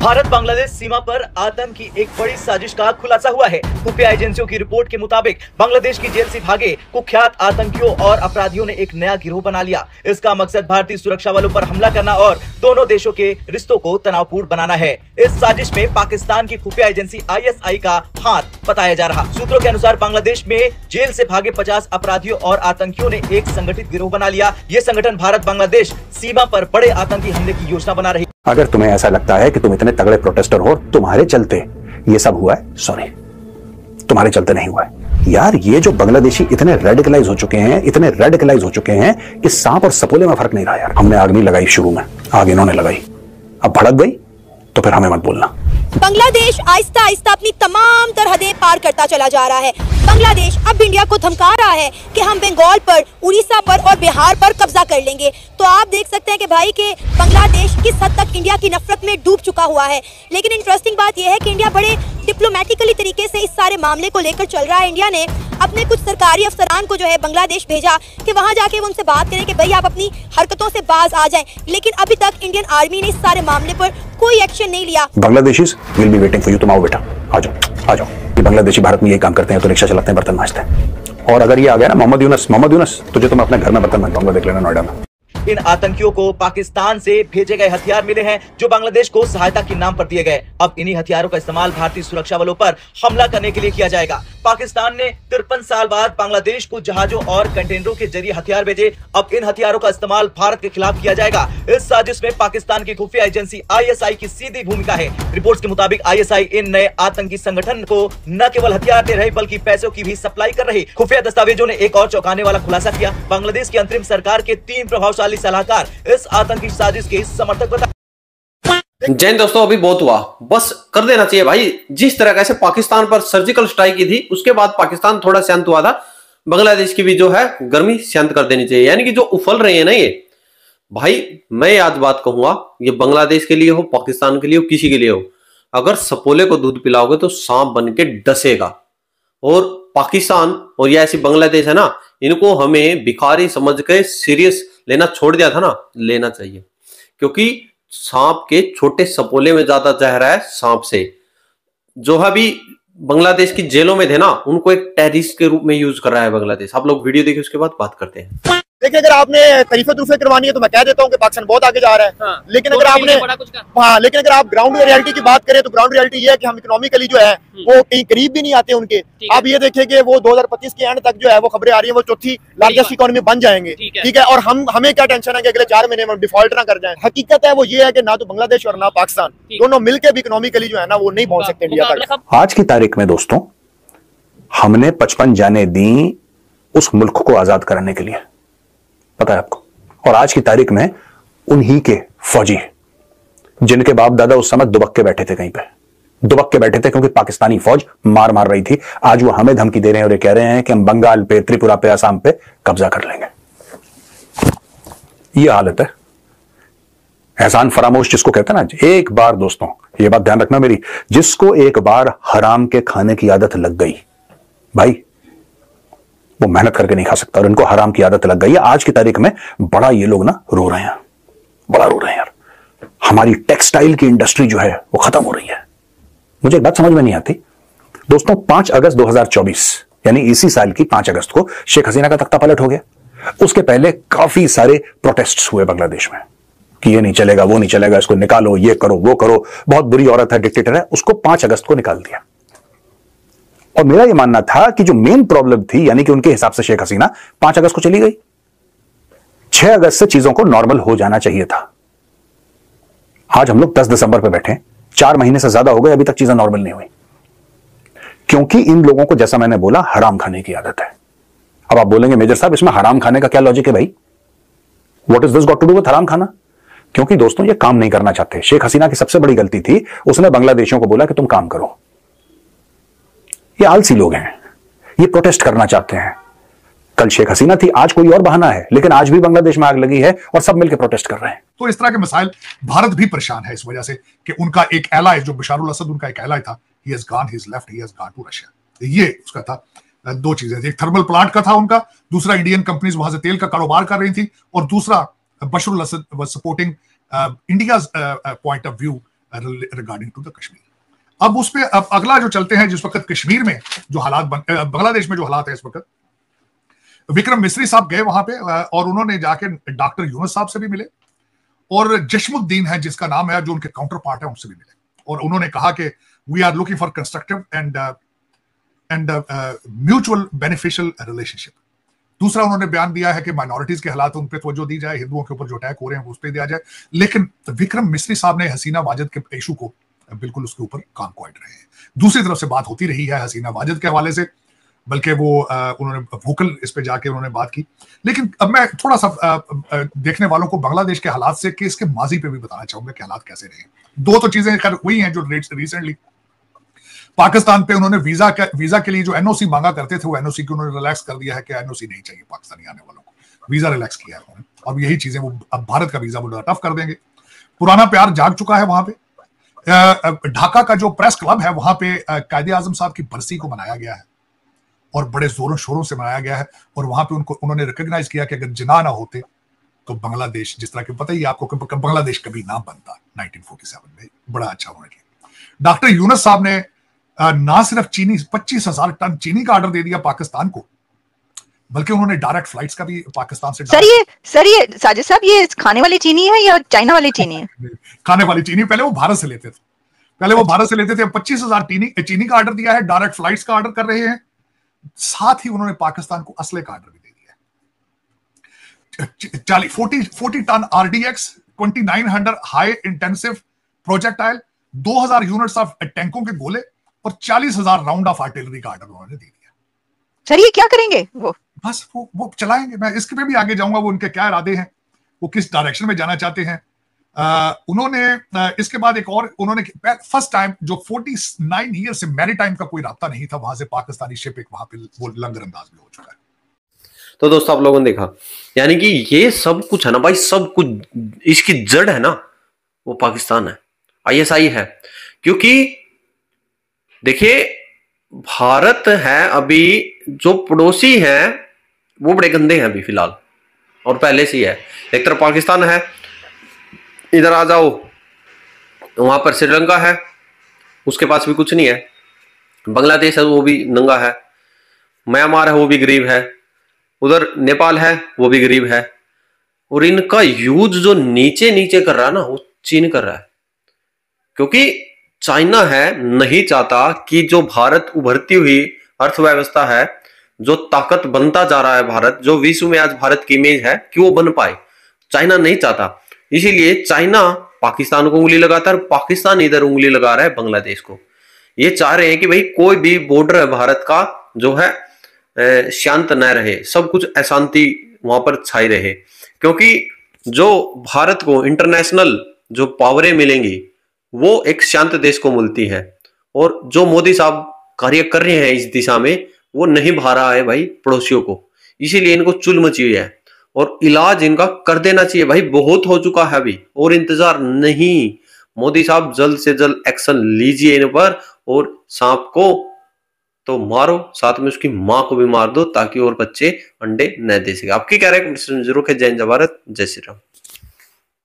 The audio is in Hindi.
भारत बांग्लादेश सीमा पर आतंक की एक बड़ी साजिश का खुलासा हुआ है। खुफिया एजेंसियों की रिपोर्ट के मुताबिक बांग्लादेश की जेल से भागे कुख्यात आतंकियों और अपराधियों ने एक नया गिरोह बना लिया। इसका मकसद भारतीय सुरक्षा बलों पर हमला करना और दोनों देशों के रिश्तों को तनावपूर्ण बनाना है। इस साजिश में पाकिस्तान की खुफिया एजेंसी ISI का हाथ बताया जा रहा। सूत्रों के अनुसार बांग्लादेश में जेल से भागे 50 अपराधियों और आतंकियों ने एक संगठित गिरोह बना लिया। ये संगठन भारत बांग्लादेश सीमा पर बड़े आतंकी हमले की योजना बना रही। अगर तुम्हें ऐसा लगता है कि तुम इतने तगड़े प्रोटेस्टर हो, तुम्हारे चलते ये सब हुआ है, सॉरी, तुम्हारे चलते नहीं हुआ है यार। ये जो बांग्लादेशी इतने रेडिकलाइज हो चुके हैं कि सांप और सपोले में फर्क नहीं रहा यार। हमने आग नहीं लगाई शुरू में, आग इन्होंने लगाई, अब भड़क गई तो फिर हमें मत बोलना। बांग्लादेश आहिस्ता आहिस्ता अपनी तमाम तरहदें पार करता चला जा रहा है। बांग्लादेश अब इंडिया को धमका रहा है कि हम बंगाल पर, उड़ीसा पर और बिहार पर कब्जा कर लेंगे। तो आप देख सकते हैं कि भाई के बांग्लादेश किस हद तक इंडिया की नफरत में डूब चुका हुआ है। लेकिन इंटरेस्टिंग बात यह है कि इंडिया बड़े डिप्लोमेटिकली तरीके से इस सारे मामले को लेकर चल रहा है। इंडिया ने अपने कुछ सरकारी अफसरान को जो है बांग्लादेश भेजा कि वहां जाके वो उनसे बात करें कि भाई आप अपनी हरकतों से बाज आ जाएं। लेकिन अभी तक इंडियन आर्मी ने इस सारे मामले पर कोई एक्शन नहीं लिया। Bangladeshis will be waiting for you. तुम आओ बेटा, आ जाओ आ जाओ। ये बांग्लादेशी भारत में यही काम करते हैं, तो रिक्शा चलाते हैं, बर्तन मांजते हैं। और अगर ये आ गया ना मोहम्मद यूनुस, तुझे तो मैं अपने घर में बर्तन मांजूंगा, देख लेना नोएडा में। इन आतंकियों को पाकिस्तान से भेजे गए हथियार मिले हैं जो बांग्लादेश को सहायता के नाम पर दिए गए। अब इन्हीं हथियारों का इस्तेमाल भारतीय सुरक्षा बलों पर हमला करने के लिए किया जाएगा। पाकिस्तान ने 53 साल बाद बांग्लादेश को जहाजों और कंटेनरों के जरिए हथियार भेजे। अब इन हथियारों का इस्तेमाल भारत के खिलाफ किया जाएगा। इस साजिश में पाकिस्तान की खुफिया एजेंसी ISI की सीधी भूमिका है। रिपोर्ट्स के मुताबिक ISI इन नए आतंकी संगठन को न केवल हथियार दे रही बल्कि पैसों की भी सप्लाई कर रही। खुफिया दस्तावेजों ने एक और चौंकाने वाला खुलासा किया। बांग्लादेश की अंतरिम सरकार के 3 प्रभावशाली सलाहकार इस आतंकी साजिश के समर्थक बताए। जैन दोस्तों, अभी बहुत हुआ, बस कर देना चाहिए भाई। जिस तरह से पाकिस्तान पर सर्जिकल स्ट्राइक की थी उसके बाद पाकिस्तान थोड़ा शांत हुआ था। बांग्लादेश की भी जो है गर्मी शांत कर देनी चाहिए। यानी कि जो उफल रहे हैं ना ये भाई, मैं आज बात कहूंगा, ये बांग्लादेश के लिए हो, पाकिस्तान के लिए हो, किसी के लिए हो, अगर सपोले को दूध पिलाओगे तो सांप बन के डसेगा। और पाकिस्तान और ये ऐसी बांग्लादेश है ना, इनको हमें भिखारी समझ के सीरियस लेना छोड़ दिया था ना, लेना चाहिए। क्योंकि सांप के छोटे सपोले में ज्यादा जहर है सांप से। जो अभी बांग्लादेश की जेलों में थे ना, उनको एक टेररिस्ट के रूप में यूज कर रहा है बांग्लादेश। आप लोग वीडियो देखिए, उसके बाद बात करते हैं। देखिए, अगर आपने तरीफे तुरफे करवानी है तो मैं कह देता हूँ कि पाकिस्तान बहुत आगे जा रहा है। हाँ, लेकिन अगर आप ग्राउंड रियलिटी की बात करें तो ग्राउंड रियलिटी ये है कि हम इकोनॉमिकली जो है वो कहीं करीब भी नहीं आते उनके। आप ये देखें कि वो 2025 के एंड तक जो है वो खबरें आ रही है वो चौथी लार्जेस्ट इकोनॉमी बन जाएंगे। ठीक है, और हमें क्या टेंशन है कि अगले 4 महीने में डिफॉल्ट ना कर जाए। हकीकत है वो ये है कि ना तो बांग्लादेश और ना पाकिस्तान दोनों मिलकर भी इकोनॉमिकली जो है ना वो नहीं पहुंच सकते इंडिया तक। आज की तारीख में दोस्तों, हमने 55 जाने दी उस मुल्क को आजाद कराने के लिए, पता है आपको। और आज की तारीख में उन्हीं के फौजी जिनके बाप दादा उस समय दुबक के बैठे थे, कहीं पे दुबक के बैठे थे, क्योंकि पाकिस्तानी फौज मार रही थी। आज वो हमें धमकी दे रहे हैं और ये कह रहे हैं कि हम बंगाल पे, त्रिपुरा पे, असम पे कब्जा कर लेंगे। ये हालत है। एहसान फरामोश जिसको कहते हैं ना, एक बार दोस्तों ये बात ध्यान रखना मेरी, जिसको एक बार हराम के खाने की आदत लग गई भाई, वो मेहनत करके नहीं खा सकता। और इनको हराम की आदत लग गई है। आज की तारीख में बड़ा ये लोग ना रो रहे हैं, बड़ा रो रहे हैं यार। हमारी टेक्सटाइल की इंडस्ट्री जो है वो खत्म हो रही है। मुझे एक बात समझ में नहीं आती दोस्तों, 5 अगस्त 2024 यानी इसी साल की 5 अगस्त को शेख हसीना का तख्ता पलट हो गया। उसके पहले काफी सारे प्रोटेस्ट्स हुए बांग्लादेश में कि ये नहीं चलेगा, वो नहीं चलेगा, इसको निकालो, ये करो, वो करो, बहुत बुरी औरत है, डिक्टेटर है। उसको 5 अगस्त को निकाल दिया। और मेरा यह मानना था कि जो मेन प्रॉब्लम थी, यानी कि उनके हिसाब से शेख हसीना 5 अगस्त को चली गई, 6 अगस्त से चीजों को नॉर्मल हो जाना चाहिए था। आज हम लोग 10 दिसंबर पे बैठे, 4 महीने से ज्यादा हो गए, अभी तक चीजें नॉर्मल नहीं हुई। क्योंकि इन लोगों को, जैसा मैंने बोला, हराम खाने की आदत है। अब आप बोलेंगे मेजर साहब इसमें हराम खाने का क्या लॉजिक है भाई? What is this got to do with हराम खाना? क्योंकि दोस्तों ये काम नहीं करना चाहते। शेख हसीना की सबसे बड़ी गलती थी, उसने बांग्लादेशियों को बोला कि तुम काम करो। ये आलसी लोग हैं, ये प्रोटेस्ट करना चाहते हैं। कल शेख हसीना थी, आज कोई और बहाना है, लेकिन आज भी बांग्लादेश में आग लगी है और सब मिलकर प्रोटेस्ट कर रहे हैं। तो इस तरह के मसाइल, भारत भी परेशान है इस वजह से कि उनका एक एलाय जो बशारुल असद उनका एक एलाय था, he has gone, he has left, he has gone to Russia। ये उसका था। 2 चीजें थी, एक थर्मल प्लांट का था उनका, दूसरा इंडियन कंपनीज वहां से तेल का कारोबार कर रही थी, और दूसरा Bashar al Assad was supporting India's point of view regarding to the Kashmir. अब उस पे अब अगला जो चलते हैं, जिस वक्त कश्मीर में जो हालात बांग्लादेश में जो हालात है इस वक्त, विक्रम मिस्री साहब गए वहां पे और उन्होंने जाके डॉक्टर यूनुस साहब से भी मिले और जशमुद्दीन है जिसका नाम है जो उनके काउंटर पार्ट है उनसे भी मिले, और उन्होंने कहा कि we are looking for constructive and mutual beneficial relationship. दूसरा उन्होंने बयान दिया है कि माइनॉरिटीज के हालात उन पर तवज्जो दी जाए, हिंदुओं के ऊपर जो अटैक हो रहे हैं उस पर दिया जाए। लेकिन विक्रम मिस्री साहब ने हसीना वाजिद के इशू को बिल्कुल उसके ऊपर काम को अट रहे हैं। दूसरी तरफ से बात होती रही है हसीना वाजिद के हवाले से, बल्कि वो उन्होंने वोकल इस पे जाके उन्होंने बात की। लेकिन अब मैं थोड़ा सा देखने वालों को बांग्लादेश के हालात से कि इसके माजी पे भी बताना चाहूंगा कि हालात कैसे रहे। दो तो चीजें खैर हुई हैं जो रिसेंटली पाकिस्तान पे उन्होंने वीजा के लिए जो एनओसी मांगा करते थे वो एनओसी को उन्होंने रिलैक्स कर दिया है कि एनओसी नहीं चाहिए पाकिस्तानी आने वालों को, वीजा रिलैक्स किया है उन्होंने। अब यही चीजें वो अब भारत का वीजा वो टफ कर देंगे। पुराना प्यार जाग चुका है वहां पे। ढाका का जो प्रेस क्लब है वहां पे कायदे आजम साहब की बरसी को मनाया गया है और बड़े जोरों शोरों से मनाया गया है, और वहां पे उन्होंने रिकॉग्नाइज किया कि अगर जिन्ना ना होते तो बांग्लादेश, जिस तरह के पता ही आपको कि बांग्लादेश कभी ना बनता 1947 में, बड़ा अच्छा उन्होंने किया। डॉक्टर यूनुस साहब ने ना सिर्फ चीनी 25,000 टन चीनी का ऑर्डर दे दिया पाकिस्तान को, बल्कि उन्होंने डायरेक्ट फ्लाइट्स का भी पाकिस्तान से। सर ये साजिद साहब, ये खाने वाली चीनी है या चाइना वाली चीनी है? खाने वाली चीनी। पहले वो भारत से लेते थे, 25,000 चीनी का ऑर्डर दिया है, डायरेक्ट फ्लाइट्स का ऑर्डर कर रहे हैं, साथ ही उन्होंने पाकिस्तान को असले का ऑर्डर भी दे दिया। 40 ton RDX 2900 high intensive projectile, 2000 units of टैंकों के गोले और 40,000 राउंड ऑफ आर्टिलरी का ऑर्डर उन्होंने दे दिया। सर ये क्या करेंगे वो? बस वो चलाएंगे। मैं इसके पे भी आगे जाऊंगा, वो उनके क्या इरादे हैं, वो किस डायरेक्शन में जाना चाहते हैं। उन्होंने इसके बाद एक और, उन्होंने फर्स्ट टाइम जो 49 ईयर से मैरीटाइम का कोई रास्ता नहीं था, वहां से पाकिस्तानी शिप एक वहां पे वो लंगर अंदाज में हो चुका है। तो दोस्तों आप लोगों ने देखा, यानी कि ये सब कुछ है ना भाई, सब कुछ इसकी जड़ है ना वो पाकिस्तान है, ISI है। क्योंकि देखिए भारत है अभी जो पड़ोसी है वो बड़े गंदे हैं अभी फिलहाल, और पहले से ही है। एक तरफ पाकिस्तान है, इधर आ जाओ वहां पर श्रीलंका है, उसके पास भी कुछ नहीं है। बांग्लादेश है वो भी नंगा है, म्यांमार है वो भी गरीब है, उधर नेपाल है वो भी गरीब है, और इनका यूज जो नीचे नीचे कर रहा है ना वो चीन कर रहा है। क्योंकि चाइना है नहीं चाहता कि जो भारत उभरती हुई अर्थव्यवस्था है, जो ताकत बनता जा रहा है भारत, जो विश्व में आज भारत की इमेज है, कि वो बन पाए, चाइना नहीं चाहता। इसीलिए चाइना पाकिस्तान को उंगली लगाता है, पाकिस्तान इधर उंगली लगा रहा है बांग्लादेश को। ये चाह रहे हैं कि भाई कोई भी बॉर्डर है भारत का जो है शांत न रहे, सब कुछ अशांति वहां पर छाई रहे। क्योंकि जो भारत को इंटरनेशनल जो पावरें मिलेंगी वो एक शांत देश को मिलती है, और जो मोदी साहब कार्य कर रहे हैं इस दिशा में वो नहीं भा रहा है भाई पड़ोसियों को। इसीलिए इनको चुल मची हुई है, और इलाज इनका कर देना चाहिए भाई, बहुत हो चुका है अभी, और इंतजार नहीं। मोदी साहब जल्द से जल्द एक्शन लीजिए इन पर, और सांप को तो मारो, साथ में उसकी मां को भी मार दो, ताकि और बच्चे अंडे न दे सके। आपकी क्या राय जरूर है। जय हिंद, जय भारत, जय श्री राम।